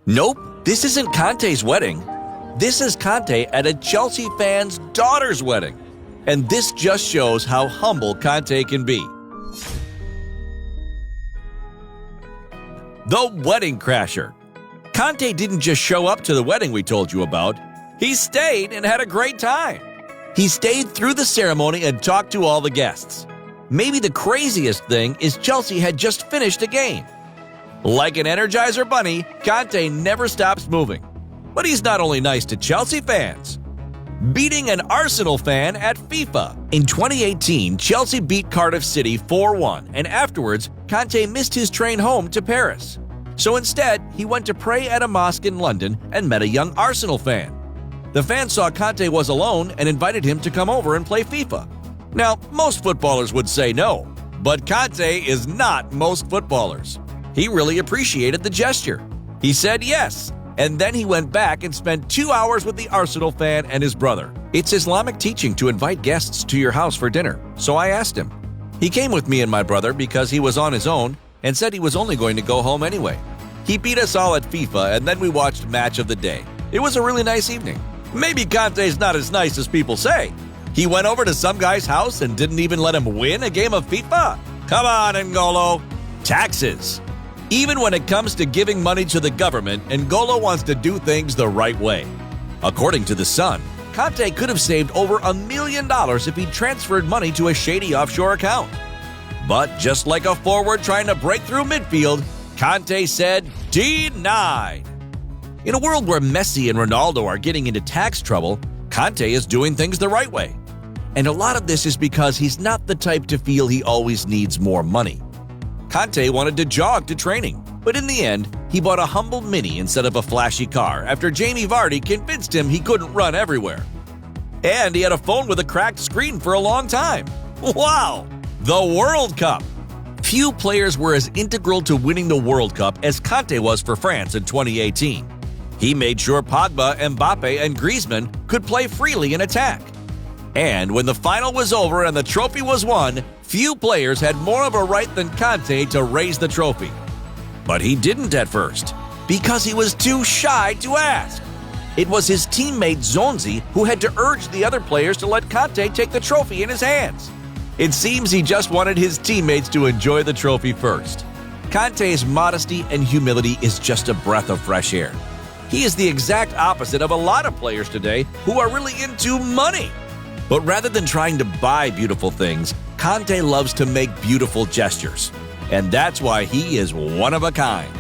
Nope, this isn't Kanté's wedding. This is Kanté at a Chelsea fan's daughter's wedding. And this just shows how humble Kanté can be. The Wedding Crasher. Kanté didn't just show up to the wedding we told you about. He stayed and had a great time. He stayed through the ceremony and talked to all the guests. Maybe the craziest thing is Chelsea had just finished a game. Like an Energizer bunny, Kanté never stops moving. But he's not only nice to Chelsea fans. Beating an Arsenal fan at FIFA. In 2018, Chelsea beat Cardiff City 4-1, and afterwards, Kanté missed his train home to Paris. So instead, he went to pray at a mosque in London and met a young Arsenal fan. The fan saw Kanté was alone and invited him to come over and play FIFA. Now, most footballers would say no, but Kanté is not most footballers. He really appreciated the gesture. He said yes, and then he went back and spent 2 hours with the Arsenal fan and his brother. It's Islamic teaching to invite guests to your house for dinner, so I asked him. He came with me and my brother because he was on his own and said he was only going to go home anyway. He beat us all at FIFA, and then we watched Match of the Day. It was a really nice evening. Maybe Kanté's not as nice as people say. He went over to some guy's house and didn't even let him win a game of FIFA? Come on, N'Golo. Taxes. Even when it comes to giving money to the government, N'Golo wants to do things the right way. According to The Sun, Kanté could have saved over $1 million if he transferred money to a shady offshore account. But just like a forward trying to break through midfield, Kanté said, denied. In a world where Messi and Ronaldo are getting into tax trouble, Kanté is doing things the right way. And a lot of this is because he's not the type to feel he always needs more money. Kanté wanted to jog to training, but in the end, he bought a humble Mini instead of a flashy car after Jamie Vardy convinced him he couldn't run everywhere. And he had a phone with a cracked screen for a long time. Wow! The World Cup! Few players were as integral to winning the World Cup as Kanté was for France in 2018. He made sure Pogba, Mbappe, and Griezmann could play freely in attack. And when the final was over and the trophy was won, few players had more of a right than Kanté to raise the trophy. But he didn't at first, because he was too shy to ask. It was his teammate Zonzi who had to urge the other players to let Kanté take the trophy in his hands. It seems he just wanted his teammates to enjoy the trophy first. Kanté's modesty and humility is just a breath of fresh air. He is the exact opposite of a lot of players today who are really into money. But rather than trying to buy beautiful things, Kanté loves to make beautiful gestures. And that's why he is one of a kind.